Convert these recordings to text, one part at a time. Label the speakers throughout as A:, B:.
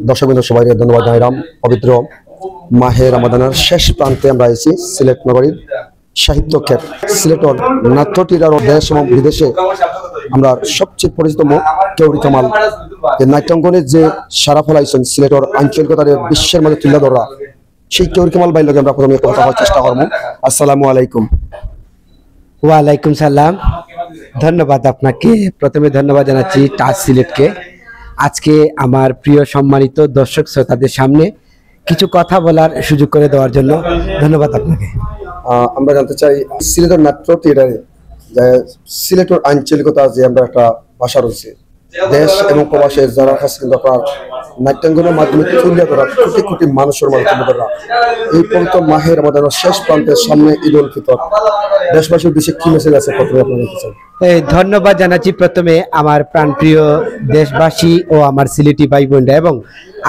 A: দর্শকবৃন্দ সবাইকে ধন্যবাদ জানাইলাম। পবিত্র মাহে রমাদানের শেষ প্রান্তে আমরা এসেছি সিলেট নগরীর সাহিত্য ক্ষেত সিলেটর নাট্যটিরার দেশ এবং বিদেশে আমরা সবচেয়ে পরিচিত মুখ কেউরি কামাল এই নাট্যাঙ্গনের যে সারা ফলাইছেন সিলেটর আঞ্চলিকতার বিশ্বের মধ্যে তুলে ধরা সেই কেউরি কামাল ভাইয়ের লগে আমরা প্রথমে কথা বলার চেষ্টা করবো। আসসালামু আলাইকুম।
B: ওয়ালাইকুম সালাম। ধন্যবাদ আপনাকে। প্রথমে ধন্যবাদ জানাচ্ছি টাচ সিলেটকে আজকে আমার প্রিয় সম্মানিত দর্শক শ্রোতাদের সামনে কিছু কথা বলার সুযোগ করে দেওয়ার জন্য ধন্যবাদ আপনাকে।
A: আমরা জানতে চাই সিলেটের নাট্য থিয়েটারে সিলেটের আঞ্চলিকতা যে আমরা একটা ভাষা রয়েছে দেশ এবং প্রবাসের যারা কাছে কিন্তু আপনার নাট্যাঙ্গনের মাধ্যমে তুলে ধরা কোটি কোটি মানুষের মাঝে তুলে ধরা এই পবিত্র মাহের আমাদের শেষ প্রান্তের সামনে ঈদ উল ফিতর দেশবাসীর উদ্দেশ্যে কি মেসেজ আছে প্রথমে আপনি বলতে চান?
B: ধন্যবাদ জানাচ্ছি প্রথমে আমার প্রাণপ্রিয় দেশবাসী ও আমার সিলেটি ভাই বোনরা এবং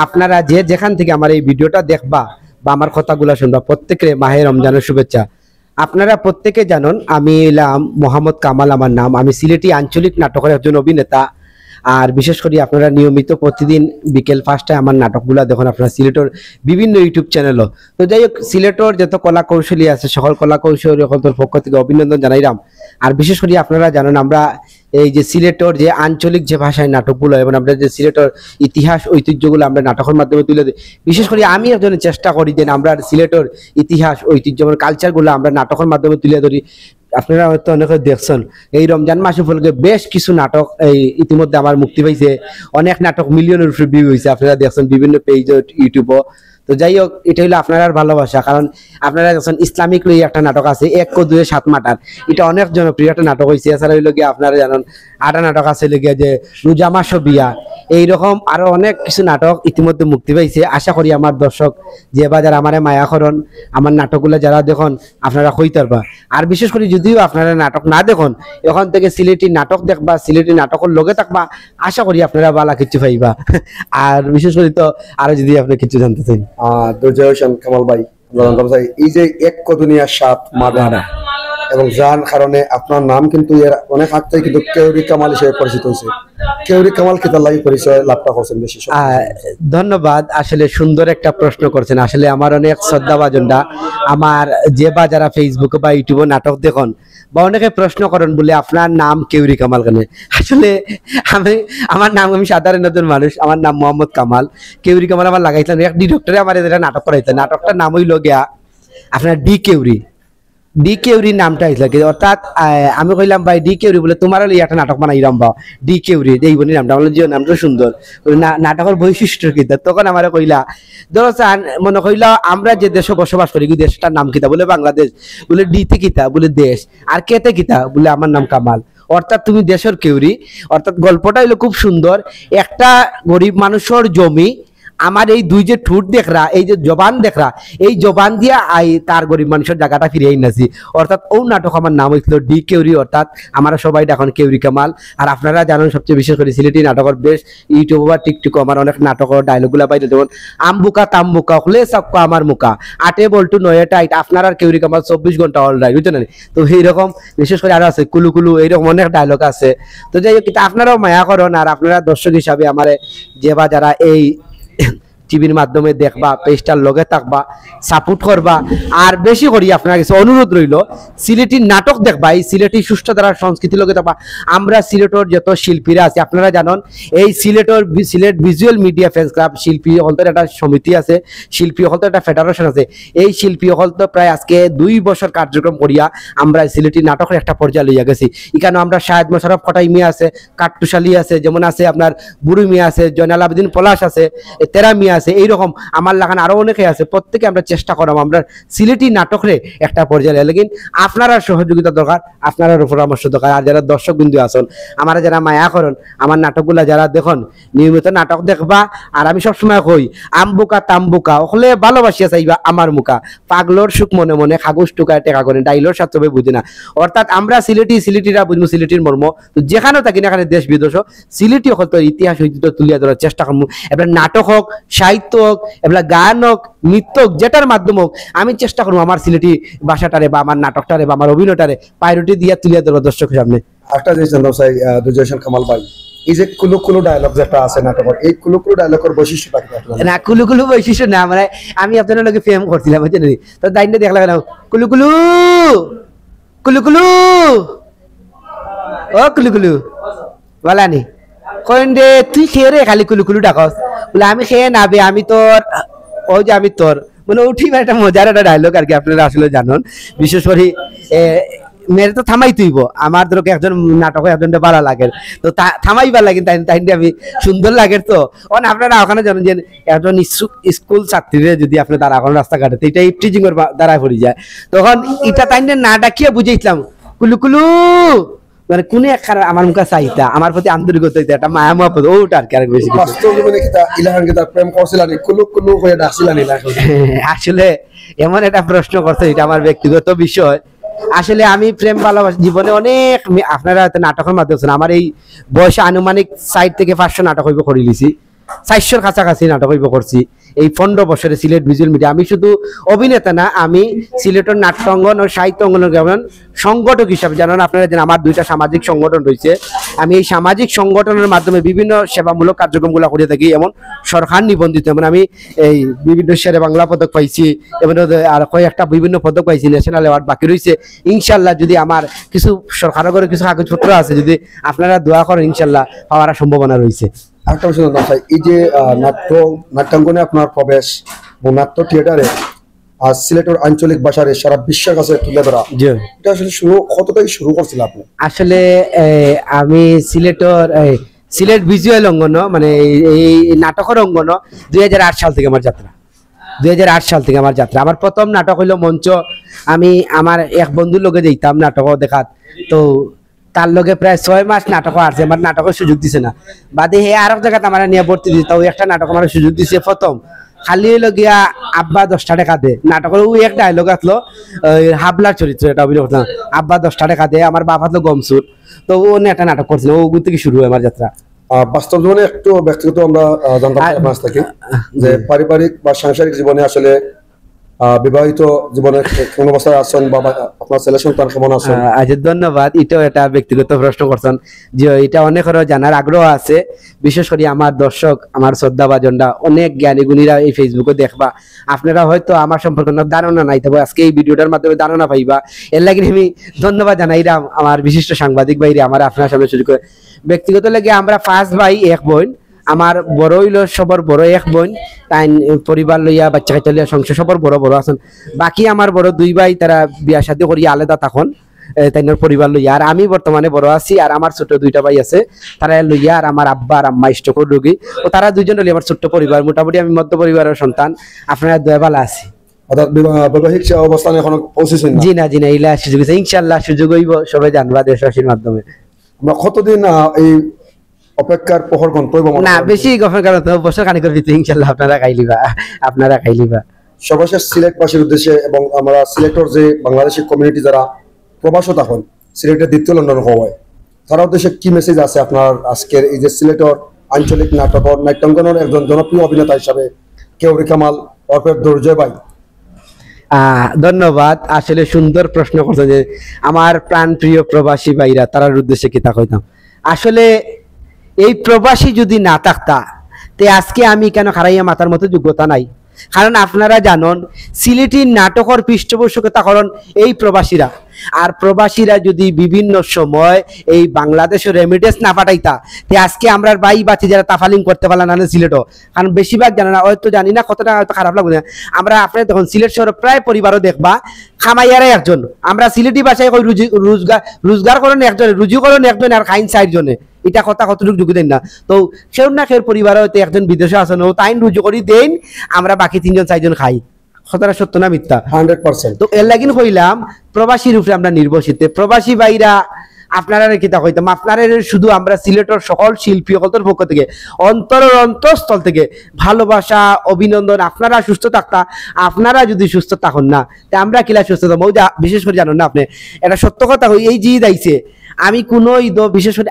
B: আপনারা যে যেখান থেকে আমার এই ভিডিওটা দেখবা বা আমার কথাগুলো শুনবা প্রত্যেকের মাহে রমজানের শুভেচ্ছা। আপনারা প্রত্যেকে জানেন আমি এলাম মোহাম্মদ কামাল আমার নাম। আমি সিলেটি আঞ্চলিক নাটকের একজন অভিনেতা। আর বিশেষ করে আপনারা নিয়মিত প্রতিদিন বিকেল 5টায় আমার নাটকগুলো দেখুন আপনারা সিলেটের বিভিন্ন ইউটিউব চ্যানেলও। তো যাই হোক সিলেটের যত কলা কৌশলী আছে সকল কলা কৌশলীর পক্ষ থেকে অভিনন্দন জানাইলাম। আর বিশেষ করে আপনারা জানেন আমরা এই যে সিলেটের যে আঞ্চলিক যে ভাষায় নাটকগুলো এবং আমরা যে সিলেটের ইতিহাস ঐতিহ্যগুলো আমরা নাটকের মাধ্যমে তুলে দিই। বিশেষ করে আমি একজন চেষ্টা করি যে আমরা সিলেটের ইতিহাস ঐতিহ্য এবং কালচারগুলো আমরা নাটকের মাধ্যমে তুলে ধরি। আপনারা হয়তো অনেকে দেখছেন এই রমজান মাস উপলক্ষে বেশ কিছু নাটক এই ইতিমধ্যে আমার মুক্তি পাইছে। অনেক নাটক মিলিয়নের উপরে ভিউ হয়েছে, আপনারা দেখছেন বিভিন্ন পেজ ইউটিউবও। তো যাই হোক এটা হলো আপনার ভালোবাসা, কারণ আপনারা দেখছেন ইসলামিক লই একটা নাটক আছে 1 কো 2 7 মাটার, এটা অনেক জনপ্রিয় একটা নাটক হয়েছে। এছাড়া হইল গিয়ে আপনারা জানেন আটা নাটক আছে লেগে যে রোজা মাস বিয়া, এইরকম আরো অনেক কিছু নাটক ইতিমধ্যে মুক্তি পাইছে। আশা করি আমার দর্শক যে বা যারা আমার মায়াকরণ আমার নাটকগুলো যারা দেখুন আপনারা হইতে পারবা। আর বিশেষ করে যদিও আপনারা নাটক না দেখুন এখন থেকে সিলেটি নাটক দেখবা, সিলেটি নাটকের লগে থাকবা, আশা করি আপনারা বালা কিছু পাইবা। আর বিশেষ করে তো আরো যদি আপনি কিছু জানতে চান
A: কামাল ভাই আমরা জানতে চাই এই যে 1 কো দুনিয়া 7 মাদারা এবং যার কারণে আপনার নাম কিন্তু এর অনেক আগ থেকে কিন্তু কেউরি কামাল হিসেবে পরিচিত হয়েছে। কেউরি কামাল কি তার লাগে পরিচয় লাভটা করছেন বেশি?
B: ধন্যবাদ। আসলে সুন্দর একটা প্রশ্ন করছেন। আসলে আমার অনেক শ্রদ্ধাভাজনটা আমার যে বা যারা ফেসবুকে বা ইউটিউবে নাটক দেখুন বা অনেকে প্রশ্ন করেন বলে আপনার নাম কেউরি কামাল কেন। আসলে আমার নাম আমি সাধারণ নতুন মানুষ, আমার নাম মোহাম্মদ কামাল। কেউরি কামাল আমার লাগাইছিলেন এক ডিরেক্টরে আমার এটা নাটক করাইতেন। নাটকটার নাম হইল গিয়া আপনার ডি কেউরি নামটা হয়েছিল, অর্থাৎ আমি কইলাম ভাই ডি কেউরি বলে তোমার একটা নাটক বানাইলাম বা ডি কেউরি এই বলি নামটা বলে জিও নামটা সুন্দর নাটকের বৈশিষ্ট্য কিতা। তখন আমার কইলা ধরো মনে কইলা আমরা যে দেশে বসবাস করি দেশটার নাম কিতা বলে বাংলাদেশ, বলে ডিতে কিতা বলে দেশ, আর কেতে কিতা বলে আমার নাম কামাল, অর্থাৎ তুমি দেশের কেউরি। অর্থাৎ গল্পটা হইলো খুব সুন্দর। একটা গরিব মানুষের জমি আমার এই দুই যে ঠোঁট দেখরা এই যে জবান দেখরা এই জবান দিয়া তার গরিব মানুষের জায়গাটা ফিরে নাছি। অর্থাৎ ও নাটক আমার নাম হয়েছিল ডি কেউরি, অর্থাৎ আমরা সবাই এখন কেউরি কামাল। আর আপনারা জানেন সবচেয়ে বিশেষ করে সিলেটি নাটকের বেশ ইউটিউব বা টিকটক আমার অনেক নাটকের ডায়লগুলা পাইলে যেমন আমবুকা তাম্বুকা হলে সবকা আমার মুখা 8 বল্টু 9 টাইট আপনার আর কেউরি কামাল 24 ঘন্টা অল রাইট, বুঝছেন? তো এইরকম বিশেষ করে আরো আছে কুলু কুলু এইরকম অনেক ডায়লগ আছে। তো যাই হোক আপনারাও মায়া করেন আর আপনারা দর্শক হিসাবে আমার যে বা যারা এই টিভির মাধ্যমে দেখবা পেজটার লগে থাকবা সাপোর্ট করবা। আর বেশি করি আপনার কাছে অনুরোধ রইল সিলেটি নাটক দেখবা, এই সিলেটি সুষ্ঠ দ্বারা সংস্কৃতির লগে থাকবা। আমরা সিলেটের যত শিল্পীরা আছে আপনারা জানেন এই Sylhet visual media fans club শিল্পী হলতের একটা সমিতি আছে, শিল্পী হলতের একটা ফেডারেশন আছে। এই শিল্পী হল তো প্রায় আজকে 2 বছর কার্যক্রম করিয়া আমরা সিলেটি নাটকের একটা পর্যায়ে লইয়া গেছি। এখানে আমরা শাহেদ মোশাররফ খটাই মিয়া আছে, কাট্টুশালী আছে, যেমন আছে আপনার বুড়ি মিয়া আছে, জয়নাল আবেদিন পলাশ আছে, তেরা মিয়া আছে, এইরকম আমার লাগান আরো অনেকে আছে। প্রত্যেকে আমরা চেষ্টা করলাম আমরা সিলেটি নাটকরে একটা পর্যায়ে, লেকিন আপনারা সহযোগিতা দরকার, আপনারা পরামর্শ দরকার। আর যারা দর্শক বিন্দু আছেন আমার যারা মায়া করেন আমার নাটকগুলা যারা দেখুন নিয়মিত নাটক দেখবা। আর আমি সবসময় কই আমবুকা তাম্বুকা হলে ভালোবাসিয়া চাইবা আমার মুখা, পাগলোর সুখ মনে মনে কাগজ টুকায় টেকা করেন ডাইলোর সাথে বুঝি না। অর্থাৎ আমরা সিলেটিরা বুঝবো সিলেটির মর্ম, যেখানেও থাকি না এখানে দেশ বিদেশ সিলেটি হয়তো ইতিহাস ঐতিহ্য তুলিয়া ধরার চেষ্টা করবো। এবার নাটক হোক, সাহিত্য হোক, এবার গান হোক, নৃত্য হোক, যেটার মাধ্যম হোক আমি চেষ্টা করবো আমার সিলেটি ভাষাটারে বা আমার নাটকটারে বা আমার অভিনয়টারে প্রায়োরিটি দিয়ে তুলিয়া ধরবো দর্শকের সামনে।
A: একটা জিনিস জানতে চাই দুর্জয় কামাল ভাই, এই যে কুলু কুলু ডায়লগ যেটা আছে নাটকের, এই কুলু কুলু ডায়লগের বৈশিষ্ট্যটা কি আপনার?
B: না কুলু কুলু বৈশিষ্ট্য না, মানে আমি আপনার লগে প্রেম করছিলাম বুঝছেন নি, তো দাইনে দেখলা গেল কুলু কুলু কুলু কুলু ও কুলু কুলু বলা নি কইন রে তুই খেয়ে রে খালি কুলু কুলু ডাকস, বলে আমি খেয়ে না বে আমি তোর, ওই যে আমি তোর, মানে উঠি একটা মজার একটা ডায়লগ আর কি, আপনারা আসলে জানেন। বিশেষ করে মেরে তো থামাই তুইব, আমার ধরো একজন নাটকে একজনটা ভালো লাগে, তো থামাইবার লাগে তাই তাই আমি সুন্দর লাগে। তো আপনারা ওখানে জানেন যে একজন স্কুল ছাত্রীরে যদি আপনি তারা এখন রাস্তাঘাটে তো এটা টিচিং এর দ্বারা পড়ে যায়, তখন এটা তাই না ডাকিয়ে বুঝাইছিলাম কুলু কুলু, মানে কোন আমার মুখে চাইতা আমার প্রতি আন্তরিকতা হইতা একটা মায়া মহব্বত ওটা আর কি, আরেক বেশি
A: বাস্তব জীবনে কি তা ইলাহান কি তার প্রেম করছিলেন, কুলু কুলু করে ডাকছিলেন ইলাহান?
B: আসলে এমন একটা প্রশ্ন করছে, এটা আমার ব্যক্তিগত বিষয়। আসলে আমি প্রেম ভালোবাসা জীবনে অনেক, আপনারা হয়তো নাটকের মাধ্যমে আমার এই বয়সে আনুমানিক 60 থেকে 500 নাটক হইব করে লিছি, 400-র কাছাকাছি নাটক হইব করছি এই 15 বছরে সিলেট ভিজুয়াল মিডিয়া। আমি শুধু অভিনেতা না, আমি সিলেটের নাট্যাঙ্গন ও সাহিত্য অঙ্গন সংগঠক হিসাবে, জানেন আপনারা জানেন আমার 2টা সামাজিক সংগঠন রয়েছে। আমি এই সামাজিক সংগঠনের মাধ্যমে বিভিন্ন সেবামূলক কার্যক্রমগুলো করে থাকি, এমন সরকার নিবন্ধিত, এমন আমি এই বিভিন্ন শেরে বাংলা পদক পাইছি, এবং আর কয়েকটা বিভিন্ন পদক পাইছি, ন্যাশনাল অ্যাওয়ার্ড বাকি রয়েছে। ইনশাল্লাহ যদি আমার কিছু সরকারের করে কিছু কাগজপত্র আছে, যদি আপনারা দোয়া করেন ইনশাল্লাহ পাওয়ার সম্ভাবনা রয়েছে।
A: একটা বিষয় জানতে চাই, এই যে নাট্যাঙ্গনে আপনার প্রবেশ এবং নাট্য থিয়েটারে আর সিলেটের আঞ্চলিক ভাষার সারা বিশ্বের কাছে তুলে ধরা, এটা আসলে কতটাই শুরু করছিল আপনি?
B: আসলে আমি সিলেট ভিজুয়াল অঙ্গন, মানে এই নাটকের অঙ্গন 2008 সাল থেকে আমার যাত্রা। 2008 সাল থেকে আমার যাত্রা। আমার প্রথম নাটক হইলো মঞ্চ। আমি আমার এক বন্ধুর লগে যেতাম নাটক দেখাত, তো তার লগে প্রায় 6 মাস নাটক আসছে, আমার নাটকের সুযোগ দিছে না, বাদে হে আর এক জায়গাতে আমার নিয়ে ভর্তি দিত, ওই একটা নাটক আমার সুযোগ দিছে প্রথম। খালি হইলো গিয়া আব্বা 10 টাকা দে নাটকের ওই একটা ডায়লগ আসলো, হাবলার চরিত্র এটা অভিনয় করতাম, আব্বা 10 টাকা দে, আমার বাপ আসলো গমসুর, তো ও নিয়ে একটা নাটক করছিল, ও থেকে শুরু হয় আমার যাত্রা।
A: বাস্তব জীবনে একটু ব্যক্তিগত আমরা জানতে চাই আপনার থেকে, যে পারিবারিক বা সাংসারিক জীবনে আসলে বিবাহিত জীবনে কোন অবস্থায় আছেন, বা আপনার ছেলে সন্তান কেমন আছেন?
B: আচ্ছা ধন্যবাদ, এটাও একটা ব্যক্তিগত প্রশ্ন করছেন, যে এটা অনেকেরও জানার আগ্রহ আছে। বিশেষ করে আমার দর্শক, আমার শ্রদ্ধাভাজনরা, অনেক জ্ঞানী গুণীরা এই ফেসবুকে দেখবা, আপনারা হয়তো আমার সম্পর্কে ধারণা নাই, তবে আজকে এই ভিডিওটার মাধ্যমে ধারণা পাইবা। এর লাগে আমি ধন্যবাদ জানাইলাম আমার বিশিষ্ট সাংবাদিক ভাইরে আমার আপনার সামনে সুযোগ করে। ব্যক্তিগত লাগে আমরা 5 ভাই 1 বোন, আমার বড় হইল সবর বড় 1 বোন, তাই পরিবার লইয়া বাচ্চা কাচ্চা লইয়া সংসার সবর বড় বড় আছেন। বাকি আমার বড় 2 ভাই তারা বিয়া শাদী করিয়া আলাদা তখন তাইনের পরিবার লইয়া, আর আমি বর্তমানে বড় আছি, আর আমার ছোট 2টা ভাই আছে তারা লইয়া, আর আমার আব্বা আর আম্মা স্ট্রোকের রোগী, ও তারা 2জন লইয়া আমার ছোট্ট পরিবার। মোটামুটি আমি মধ্য পরিবারের সন্তান, আপনারা দয়া ভালো আছি।
A: বৈবাহিক অবস্থানে এখনো পৌঁছেছেন না?
B: জি না ইলা সুযোগ আছে, ইনশাআল্লাহ সুযোগ হইব, সবাই জানবা দেশবাসীর মাধ্যমে।
A: আমরা কতদিন এই অপেক্ষার প্রহর গন্তব্য
B: না বেশি গফের কারণ তো বছর খানিকের ভিতরে ইনশাআল্লাহ আপনারা খাইলিবা।
A: সর্বশেষ সিলেটবাসীর উদ্দেশ্যে, এবং আমরা সিলেটের যে বাংলাদেশি কমিউনিটি যারা প্রবাসত এখন সিলেটের দ্বিতীয় লন্ডন হওয়ায়, তার উদ্দেশ্যে কি মেসেজ আছে আপনার আজকের এই যে সিলেটের আঞ্চলিক নাটকের নাট্যাঙ্গনের একজন জনপ্রিয় অভিনেতা হিসাবে কেউরি কামাল অর্পের দুর্জয় ভাই?
B: ধন্যবাদ, আসলে সুন্দর প্রশ্ন করছেন, যে আমার প্রাণ প্রিয় প্রবাসী ভাইরা তার উদ্দেশ্যে কি তা কইতাম। আসলে এই প্রবাসী যদি না থাকতা তে আজকে আমি কেন খারাইয়া মাথার মতো যোগ্যতা নাই, কারণ আপনারা জানেন সিলেটের নাটকের পৃষ্ঠপোষকতা করেন এই প্রবাসীরা, আর প্রবাসীরা যদি বিভিন্ন সময় এই বাংলাদেশের রেমিটেন্স না পাঠাইতা তে আজকে আমরা ভাই বাচ্চি যারা তাফালিং করতে পারলাম না সিলেটও, কারণ বেশিরভাগ জানে না, হয়তো জানি না কতটা হয়তো খারাপ লাগবে না। আমরা আপনার দেখুন সিলেট শহরে প্রায় পরিবারও দেখবা খামাইয়ারে একজন, আমরা সিলেটি ভাষায় কই রোজগার করেন একজন, রুজি করেন একজন, আর খাইন 4 জনে, এটা কথা কতটুকু যোগ্য দেন না। তো সেও না খের পরিবার হয়তো একজন বিদেশে আছেন, ও তাই রুজু করি দেন, আমরা বাকি 3জন 4জন খাই, কথাটা সত্য না মিথ্যা?
A: 100%।
B: তো এর লাগিন কইলাম প্রবাসীর উপরে আমরা নির্ভরশীল, প্রবাসী ভাইরা আপনারা কিতা কইতাম, আপনারা শুধু আমরা সিলেটের সকল শিল্পী সকলের পক্ষ থেকে অন্তরস্থল থেকে ভালোবাসা অভিনন্দন। আপনারা সুস্থ থাকতা, আপনারা যদি সুস্থ থাকুন না তা আমরা কিলা সুস্থ থাকবো? বিশেষ করে জানেন না আপনি, এটা সত্য কথা, এই যে ঈদ আইছে, আমি কোনো ঈদ বিশেষ করে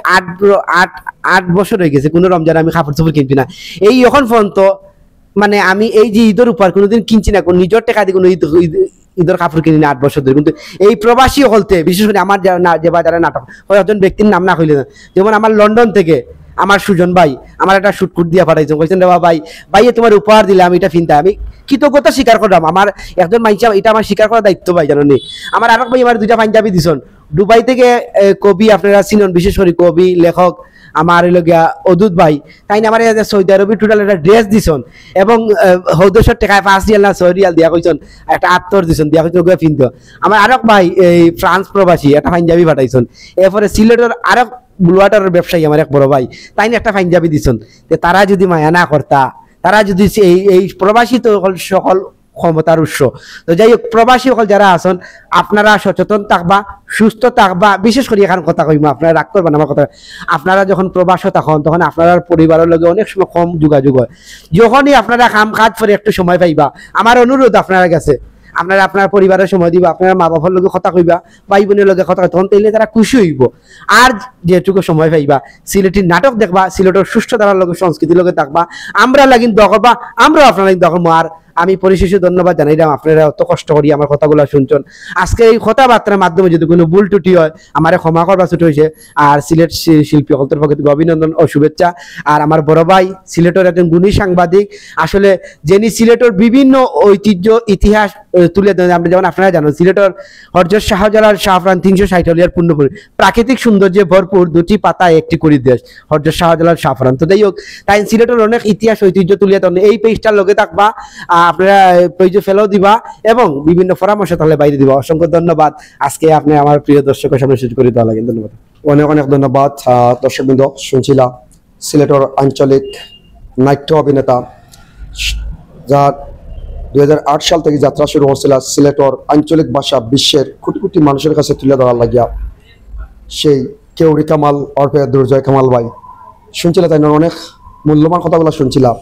B: 8 বছর হয়ে গেছে কোনো রমজান আমি কাপড় চোপড় কিনছি না, এই এখন পর্যন্ত, মানে আমি এই যে ঈদের উপর কোনোদিন কিনছি না, কোন নিজের টাকা দিয়ে কোনো ঈদের কাপড় কিনি না 8 বছর ধরে। কিন্তু এই প্রবাসী হলতে বিশেষ করে আমার যে বাজারে নাটক একজন ব্যক্তির নাম না হইলে না, যেমন আমার লন্ডন থেকে আমার সুজন ভাই আমার একটা শুটকুট দিয়া পাঠাইছেন, কইছেন রে ভাই ভাইয়ে তোমার উপহার দিলে আমি এটা ফিনতা, আমি কৃতজ্ঞতা স্বীকার করলাম। আমার একজন মাইনসা এটা আমার স্বীকার করার দায়িত্ব ভাই, জানো নি। আমার আরেক ভাই আমার দুইটা পাঞ্জাবি দিছেন দুবাই থেকে, কবি আপনারা চিনন, বিশেষ করে কবি লেখক আমার হইল গিয়া অদূত ভাই, তাই না আমার সৌদি আরবি টোটাল একটা ড্রেস দিছন এবং হৌদেশ্বর টেকায় 5 রিয়াল না 6 রিয়াল দিয়া কইছেন, একটা আত্তর দিছন দিয়া কইছেন ওগুলো ফিনতো। আমার আরেক ভাই এই ফ্রান্স প্রবাসী একটা পাঞ্জাবি পাঠাইছেন। এরপরে সিলেটের আরেক ব্লুয়াটারের ব্যবসায়ী আমার এক বড় ভাই, তাই না একটা পাঞ্জাবি দিছন। তারা যদি মায়া না করতা, তারা যদি এই প্রবাসী তো সকল ক্ষমতার উৎস। তো যাই হোক, প্রবাসী সকল যারা আছেন আপনারা সচেতন থাকবা, সুস্থ থাকবা। বিশেষ করে এখানে কথা কইমা, আপনারা রাগ করবেন আমার কথা, আপনারা যখন প্রবাসে থাকুন তখন আপনার পরিবারের লগে অনেক সময় কম যোগাযোগ হয়। যখনই আপনারা কাম কাজ করে একটু সময় পাইবা, আমার অনুরোধ আপনারা কাছে, আপনারা আপনার পরিবারের সময় দিবা, আপনার মা বাবার লগে কথা কইবা, ভাই বোনের লগে কথা, তখন তাইলে তারা খুশি হইব। আর যেটুকু সময় পাইবা সিলেটি নাটক দেখবা, সিলেটের সুস্থ ধারার লগে সংস্কৃতির লগে থাকবা, আমরা লাগিন দোয়া করবা, আমরাও আপনার লাগি দোয়া করবো। আর আমি পরিশেষে ধন্যবাদ জানাইলাম, আপনারা অত কষ্ট করি আমার কথাগুলো শুনছেন। আজকে এই কথাবার্তার মাধ্যমে যদি কোনো ভুল ত্রুটি হয় আমার ক্ষমা করবা, ছুটি হয়েছে। আর সিলেট শিল্পী সকলের পক্ষ থেকে অভিনন্দন ও শুভেচ্ছা। আর আমার বড় ভাই সিলেটের একজন গুণী সাংবাদিক, আসলে যিনি সিলেটের বিভিন্ন ঐতিহ্য ইতিহাস তুলে ধরেন। আমরা যেমন আপনারা জানেন সিলেটের হরজত শাহজালাল শাহফরান 360 হলিয়ার পূর্ণপুর, প্রাকৃতিক সৌন্দর্যে ভরপুর, দুটি পাতায় একটি করি দেশ, হরজত শাহজালাল শাহফরান। তো যাই হোক, তাই সিলেটের অনেক ইতিহাস ঐতিহ্য তুলিয়ে ধরেন। এই পেজটার লগে থাকবা, আপনারা পেজে ফেলেও দিবা এবং বিভিন্ন পরামর্শ তাহলে বাইরে দিবা। অসংখ্য ধন্যবাদ। আজকে আপনি আমার প্রিয় দর্শকের সামনে সুযোগ করে দেওয়া লাগে, ধন্যবাদ।
A: অনেক অনেক ধন্যবাদ। দর্শকবৃন্দ, শুনছিলাম সিলেটের আঞ্চলিক নাট্য অভিনেতা, যার 2008 সাল থেকে যাত্রা শুরু হয়েছিল সিলেটের আঞ্চলিক ভাষা বিশ্বের কোটি কোটি মানুষের কাছে তুলে ধরার লাগিয়া, সেই কেউরি কামাল অর্পে দুর্জয় কামাল ভাই। শুনছিলাম তাই অনেক মূল্যবান কথাগুলো শুনছিলাম।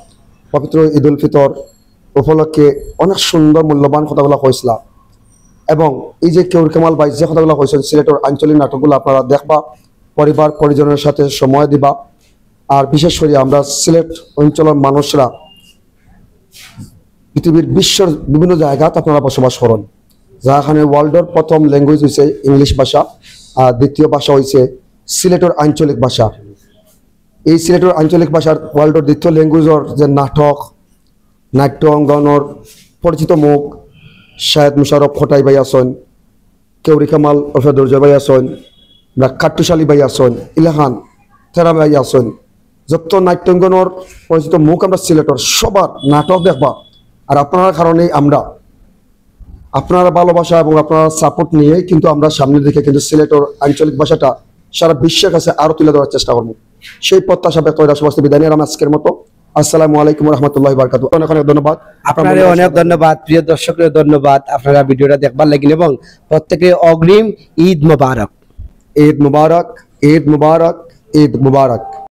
A: পবিত্র ঈদ উল ফিতর উপলক্ষে অনেক সুন্দর মূল্যবান কথাগুলো কইছিলাম। এবং এই যে কেউরি কামাল ভাই যে কথাগুলো কইছেন, সিলেটের আঞ্চলিক নাটকগুলো আপনারা দেখবা, পরিবার পরিজনের সাথে সময় দিবা। আর বিশেষ করে আমরা সিলেট অঞ্চলের মানুষরা পৃথিবীর বিশ্বের বিভিন্ন জায়গাতে আপনারা বসবাস করেন, যাখানে ওয়ার্ল্ডের প্রথম ল্যাঙ্গুয়েজ হয়েছে ইংলিশ ভাষা, আর দ্বিতীয় ভাষা হয়েছে সিলেটের আঞ্চলিক ভাষা। এই সিলেটের আঞ্চলিক ভাষার ওয়ার্ল্ডের দ্বিতীয় ল্যাঙ্গুয়েজের যে নাটক, নাট্য অঙ্গনের পরিচিত মুখ শাহেদ মুশারফ খোটাই ভাই আছেন, কেউরি কামাল অর্থাৎ দুর্জয় ভাই আছেন, খাট্টুশালী ভাই আছেন, ইলাহান থেরা ভাই আছেন, যত নাট্যাঙ্গনের পরিচিত মুখ আমরা সিলেটের সবার নাটক দেখবা। আর আপনার কারণেই আমরা, আপনারা ভালোবাসা এবং আপনারা সাপোর্ট নিয়েই কিন্তু আমরা সামনের দিকে কিন্তু সিলেটের আঞ্চলিক ভাষাটা সারা বিশ্বের কাছে আরো তুলে ধরার চেষ্টা করবো। সেই প্রত্যাশা ব্যক্ত করে সমস্ত বিদায় নিয়ে আমরা আজকের মতো আসসালামু আলাইকুম রহমতুল্লাহ বারকাতু। অনেক অনেক ধন্যবাদ।
B: আপনাদের অনেক ধন্যবাদ, প্রিয় দর্শকের ধন্যবাদ আপনারা ভিডিওটা দেখবার লাগিন এবং প্রত্যেকে অগ্রিম ঈদ মোবারক।
A: ঈদ মুবারক, ঈদ মুবারক, ঈদ মুবারক।